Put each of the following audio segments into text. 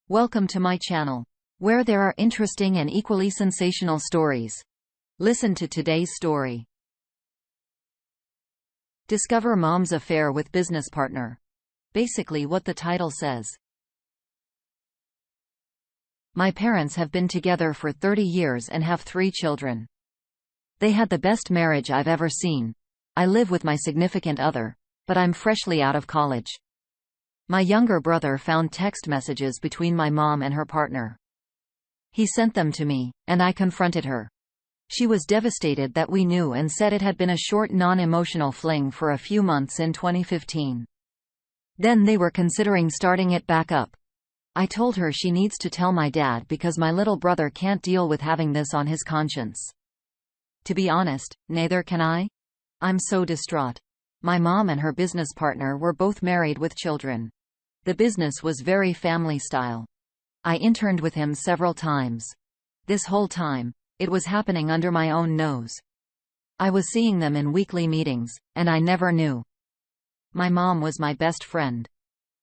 Welcome to my channel, where there are interesting and equally sensational stories. Listen to today's story. Discover mom's affair with business partner. Basically what the title says. My parents have been together for 30 years and have 3 children. They had the best marriage I've ever seen. I live with my significant other, but I'm freshly out of college. My younger brother found text messages between my mom and her partner. He sent them to me, and I confronted her. She was devastated that we knew and said it had been a short non-emotional fling for a few months in 2015. Then they were considering starting it back up. I told her she needs to tell my dad because my little brother can't deal with having this on his conscience. To be honest, neither can I. I'm so distraught. My mom and her business partner were both married with children. The business was very family style. I interned with him several times. This whole time, it was happening under my own nose. I was seeing them in weekly meetings, and I never knew. My mom was my best friend.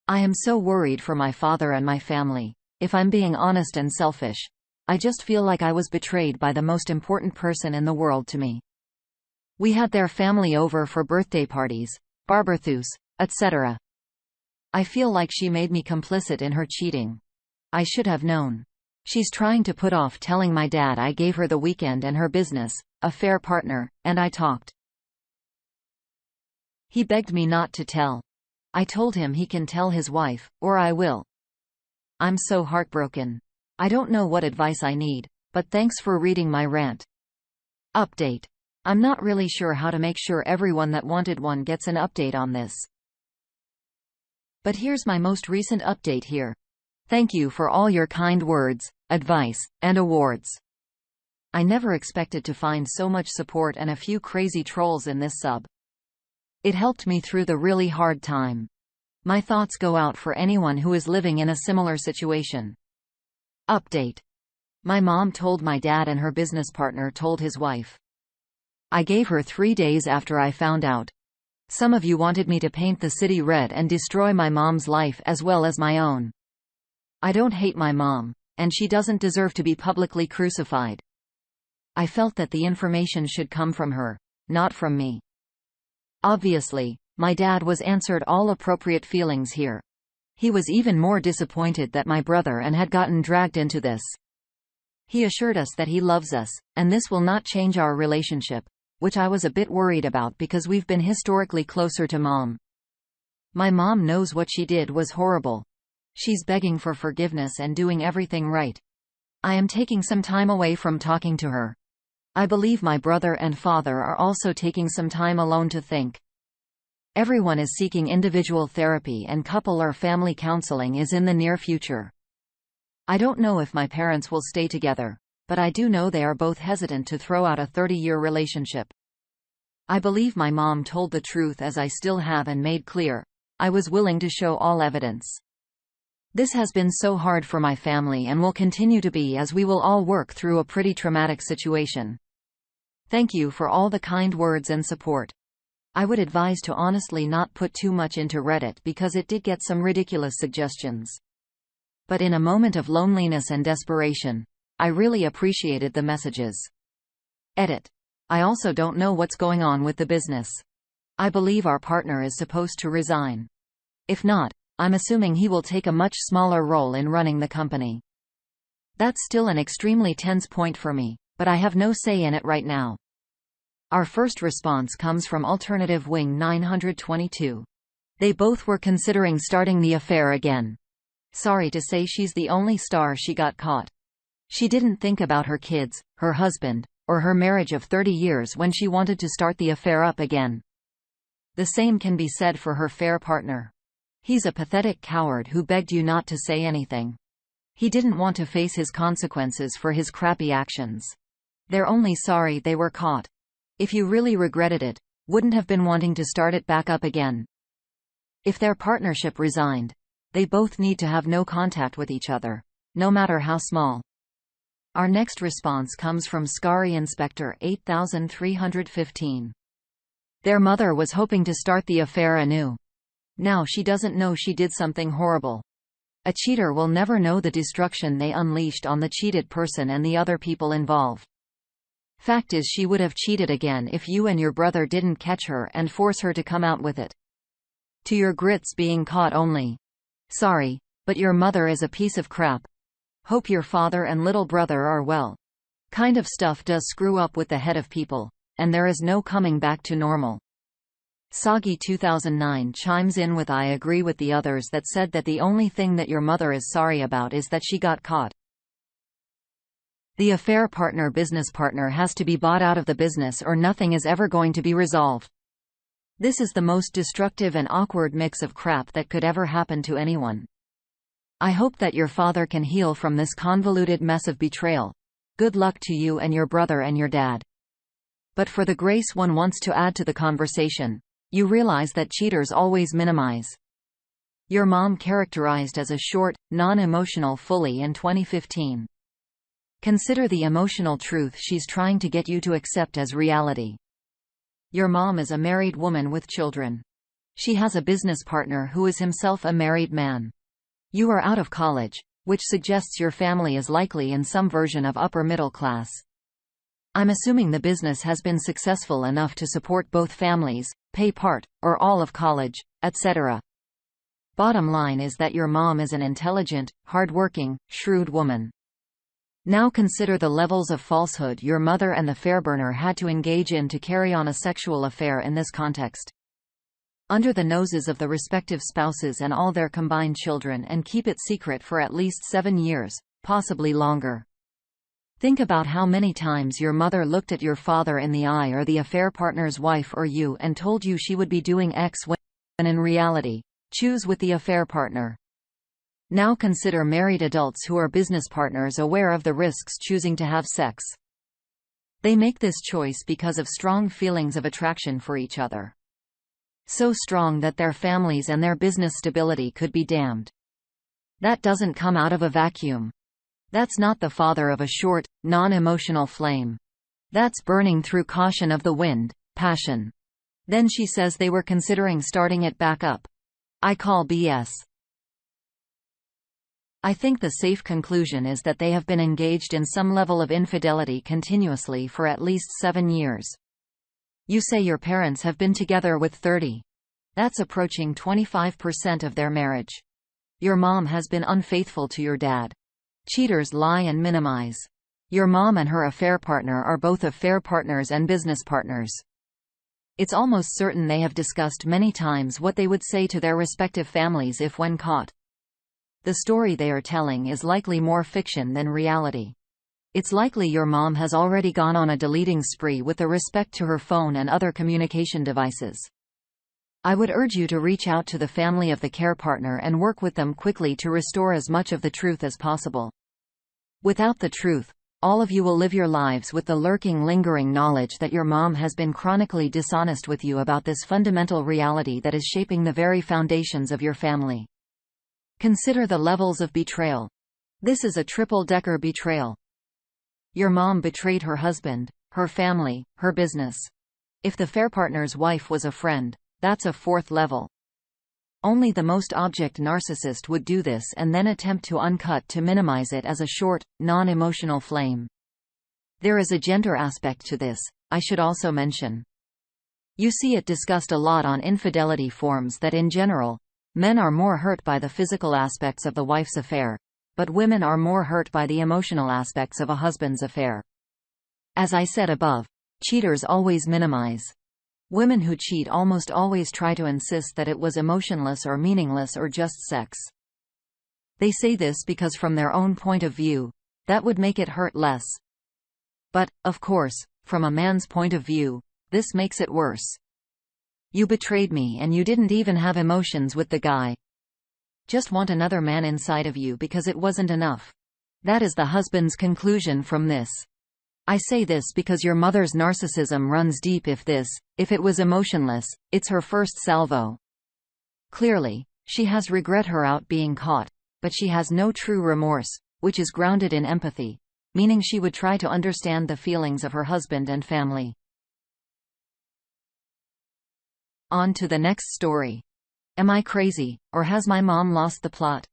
I am so worried for my father and my family. If I'm being honest and selfish, I just feel like I was betrayed by the most important person in the world to me. We had their family over for birthday parties, barbecues, etc. I feel like she made me complicit in her cheating. I should have known. She's trying to put off telling my dad I gave her the weekend and her business, affair partner, and I talked. He begged me not to tell. I told him he can tell his wife, or I will. I'm so heartbroken. I don't know what advice I need, but thanks for reading my rant. Update. I'm not really sure how to make sure everyone that wanted one gets an update on this. But here's my most recent update here. Thank you for all your kind words, advice, and awards. I never expected to find so much support and a few crazy trolls in this sub. It helped me through the really hard time. My thoughts go out for anyone who is living in a similar situation. Update. My mom told my dad and her business partner told his wife. I gave her 3 days after I found out. Some of you wanted me to paint the city red and destroy my mom's life as well as my own. I don't hate my mom, and she doesn't deserve to be publicly crucified. I felt that the information should come from her, not from me. Obviously, my dad was answered all appropriate feelings here. He was even more disappointed that my brother and had gotten dragged into this. He assured us that he loves us, and this will not change our relationship, which I was a bit worried about because we've been historically closer to mom. My mom knows what she did was horrible. She's begging for forgiveness and doing everything right. I am taking some time away from talking to her. I believe my brother and father are also taking some time alone to think. Everyone is seeking individual therapy and couple or family counseling is in the near future. I don't know if my parents will stay together, but I do know they are both hesitant to throw out a 30-year relationship. I believe my mom told the truth as I still have and made clear. I was willing to show all evidence. This has been so hard for my family and will continue to be as we will all work through a pretty traumatic situation. Thank you for all the kind words and support. I would advise to honestly not put too much into Reddit because it did get some ridiculous suggestions. But in a moment of loneliness and desperation, I really appreciated the messages. Edit. I also don't know what's going on with the business. I believe our partner is supposed to resign. If not, I'm assuming he will take a much smaller role in running the company. That's still an extremely tense point for me, but I have no say in it right now. Our first response comes from Alternative Wing 922. They both were considering starting the affair again. Sorry to say she's the only star she got caught. She didn't think about her kids, her husband, or her marriage of 30 years when she wanted to start the affair up again. The same can be said for her fair partner. He's a pathetic coward who begged you not to say anything. He didn't want to face his consequences for his crappy actions. They're only sorry they were caught. If you really regretted it, wouldn't have been wanting to start it back up again. If their partnership resigned, they both need to have no contact with each other, no matter how small. Our next response comes from Scary Inspector 8315. Their mother was hoping to start the affair anew. Now she doesn't know she did something horrible. A cheater will never know the destruction they unleashed on the cheated person and the other people involved. Fact is, she would have cheated again if you and your brother didn't catch her and force her to come out with it. To your grits being caught only. Sorry, but your mother is a piece of crap. Hope your father and little brother are well. Kind of stuff does screw up with the head of people, and there is no coming back to normal. Soggy 2009 chimes in with I agree with the others that said that the only thing that your mother is sorry about is that she got caught. The affair partner business partner has to be bought out of the business or nothing is ever going to be resolved. This is the most destructive and awkward mix of crap that could ever happen to anyone. I hope that your father can heal from this convoluted mess of betrayal. Good luck to you and your brother and your dad. But for the grace one wants to add to the conversation, you realize that cheaters always minimize. Your mom characterized as a short, non-emotional fully in 2015. Consider the emotional truth she's trying to get you to accept as reality. Your mom is a married woman with children. She has a business partner who is himself a married man. You are out of college, which suggests your family is likely in some version of upper middle class. I'm assuming the business has been successful enough to support both families, pay part, or all of college, etc. Bottom line is that your mom is an intelligent, hardworking, shrewd woman. Now consider the levels of falsehood your mother and the affair-burner had to engage in to carry on a sexual affair in this context. Under the noses of the respective spouses and all their combined children, and keep it secret for at least 7 years, possibly longer. Think about how many times your mother looked at your father in the eye or the affair partner's wife or you and told you she would be doing X when in reality, choose with the affair partner. Now consider married adults who are business partners aware of the risks choosing to have sex. They make this choice because of strong feelings of attraction for each other. So strong that their families and their business stability could be damned. That doesn't come out of a vacuum. That's not the father of a short, non-emotional flame. That's burning through caution of the wind, passion. Then she says they were considering starting it back up. I call BS. I think the safe conclusion is that they have been engaged in some level of infidelity continuously for at least 7 years. You say your parents have been together with 30. That's approaching 25% of their marriage. Your mom has been unfaithful to your dad. Cheaters lie and minimize. Your mom and her affair partner are both affair partners and business partners. It's almost certain they have discussed many times what they would say to their respective families if when caught. The story they are telling is likely more fiction than reality. It's likely your mom has already gone on a deleting spree with respect to her phone and other communication devices. I would urge you to reach out to the family of the care partner and work with them quickly to restore as much of the truth as possible. Without the truth, all of you will live your lives with the lurking, lingering knowledge that your mom has been chronically dishonest with you about this fundamental reality that is shaping the very foundations of your family. Consider the levels of betrayal. This is a triple-decker betrayal. Your mom betrayed her husband, her family, her business. If the affair partner's wife was a friend, that's a 4th level. Only the most object narcissist would do this and then attempt to uncut to minimize it as a short, non-emotional flame. There is a gender aspect to this, I should also mention. You see it discussed a lot on infidelity forums that in general, men are more hurt by the physical aspects of the wife's affair, but women are more hurt by the emotional aspects of a husband's affair. As I said above, cheaters always minimize. Women who cheat almost always try to insist that it was emotionless or meaningless or just sex. They say this because from their own point of view, that would make it hurt less. But, of course, from a man's point of view, this makes it worse. You betrayed me and you didn't even have emotions with the guy. Just want another man inside of you because it wasn't enough. That is the husband's conclusion from this. I say this because your mother's narcissism runs deep. If it was emotionless, it's her first salvo. Clearly, she has regret her out being caught, but she has no true remorse, which is grounded in empathy, meaning she would try to understand the feelings of her husband and family. On to the next story. Am I crazy, or has my mom lost the plot?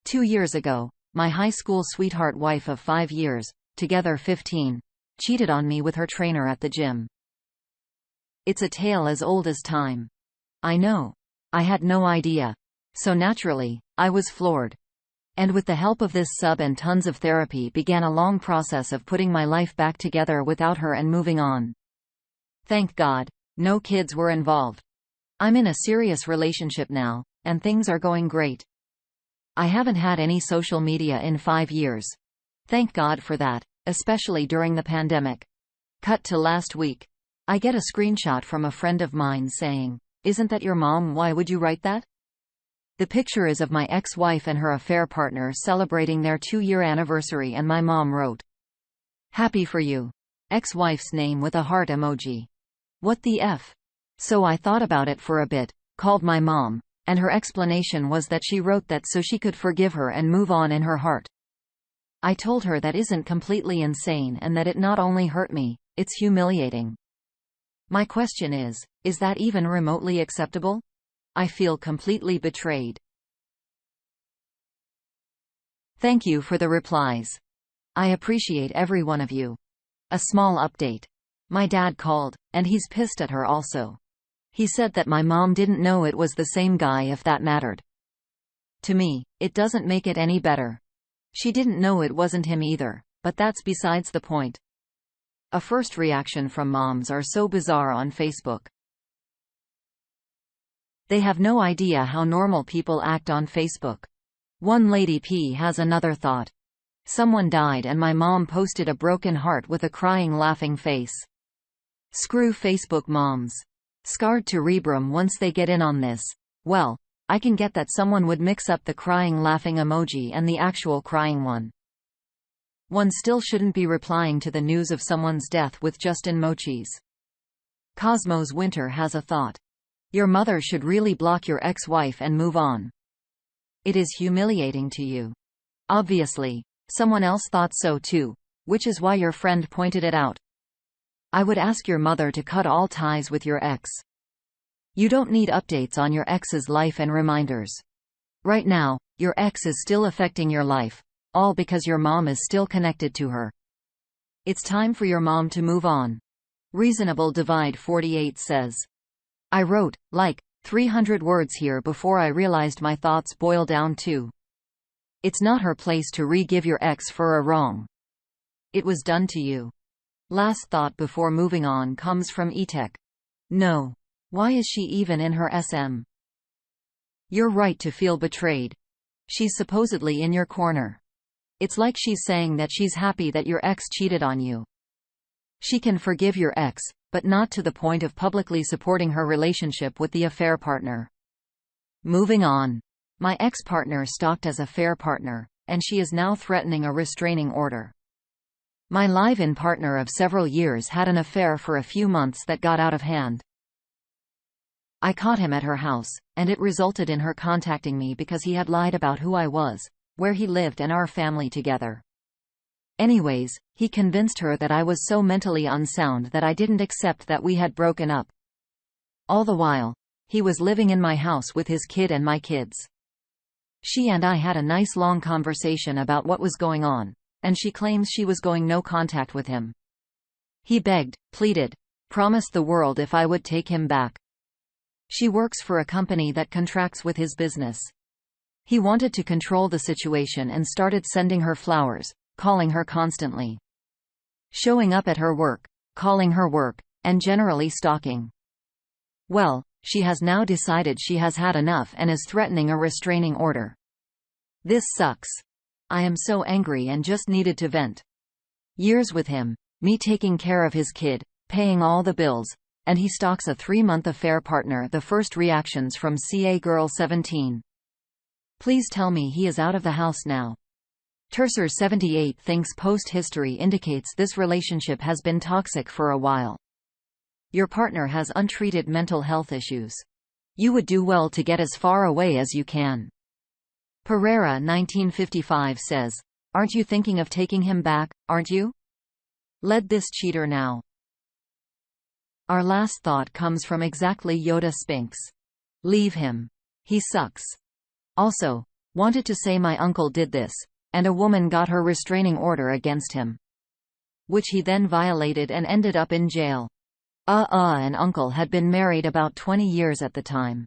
2 years ago, my high school sweetheart wife of 5 years, together 15, cheated on me with her trainer at the gym. It's a tale as old as time. I know. I had no idea. So naturally, I was floored. And with the help of this sub and tons of therapy began a long process of putting my life back together without her and moving on. Thank God, no kids were involved. I'm in a serious relationship now, and things are going great. I haven't had any social media in 5 years. Thank God for that, especially during the pandemic. Cut to last week. I get a screenshot from a friend of mine saying, "Isn't that your mom? Why would you write that?" The picture is of my ex-wife and her affair partner celebrating their 2-year anniversary, and my mom wrote, "Happy for you." Ex-wife's name with a heart emoji. What the F? So I thought about it for a bit, called my mom, and her explanation was that she wrote that so she could forgive her and move on in her heart. I told her that isn't completely insane and that it not only hurt me, it's humiliating. My question is that even remotely acceptable? I feel completely betrayed. Thank you for the replies. I appreciate every one of you. A small update. My dad called, and he's pissed at her also. He said that my mom didn't know it was the same guy, if that mattered. To me, it doesn't make it any better. She didn't know it wasn't him either, but that's besides the point. A first reaction from moms are so bizarre on Facebook. They have no idea how normal people act on Facebook. One lady P has another thought. Someone died and my mom posted a broken heart with a crying laughing face. Screw Facebook moms. Scarred to rebrum once they get in on this. Well, I can get that someone would mix up the crying laughing emoji and the actual crying one. One still shouldn't be replying to the news of someone's death with just emojis. Cosmos Winter has a thought. Your mother should really block your ex-wife and move on. It is humiliating to you. Obviously, someone else thought so too, which is why your friend pointed it out. I would ask your mother to cut all ties with your ex. You don't need updates on your ex's life and reminders. Right now, your ex is still affecting your life, all because your mom is still connected to her. It's time for your mom to move on. Reasonable Divide 48 says. I wrote, like, 300 words here before I realized my thoughts boil down to. It's not her place to re-give your ex for a wrong. It was done to you. Last thought before moving on comes from Etek. No. Why is she even in her SM? You're right to feel betrayed. She's supposedly in your corner. It's like she's saying that she's happy that your ex cheated on you. She can forgive your ex, but not to the point of publicly supporting her relationship with the affair partner. Moving on. My ex-partner stalked as affair partner, and she is now threatening a restraining order. My live-in partner of several years had an affair for a few months that got out of hand. I caught him at her house, and it resulted in her contacting me because he had lied about who I was, where he lived and our family together. Anyways, he convinced her that I was so mentally unsound that I didn't accept that we had broken up. All the while, he was living in my house with his kid and my kids. She and I had a nice long conversation about what was going on, and she claims she was going no contact with him. He begged, pleaded, promised the world if I would take him back. She works for a company that contracts with his business. He wanted to control the situation and started sending her flowers, calling her constantly. Showing up at her work, calling her work, and generally stalking. Well, she has now decided she has had enough and is threatening a restraining order. This sucks. I am so angry and just needed to vent. Years with him, me taking care of his kid, paying all the bills, and he stalks a 3-month affair partner. The first reactions from CA Girl 17. Please tell me he is out of the house now. Terser 78 thinks post history indicates this relationship has been toxic for a while. Your partner has untreated mental health issues. You would do well to get as far away as you can. Pereira 1955 says, aren't you thinking of taking him back, aren't you? Lead this cheater now. Our last thought comes from exactly Yoda Spinks. Leave him. He sucks. Also, Wanted to say my uncle did this, and a woman got her restraining order against him, which he then violated and ended up in jail. And uncle had been married about 20 years at the time.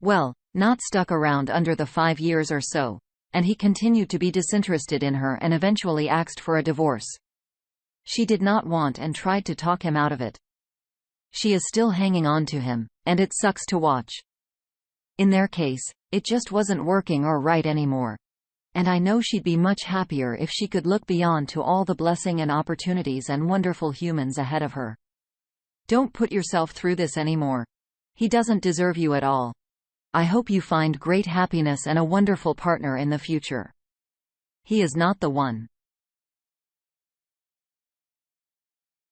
Well, not stuck around under the 5 years or so, and he continued to be disinterested in her and eventually asked for a divorce. She did not want and tried to talk him out of it. She is still hanging on to him, and it sucks to watch. In their case, it just wasn't working or right anymore. And I know she'd be much happier if she could look beyond to all the blessing and opportunities and wonderful humans ahead of her. Don't put yourself through this anymore. He doesn't deserve you at all. I hope you find great happiness and a wonderful partner in the future. He is not the one.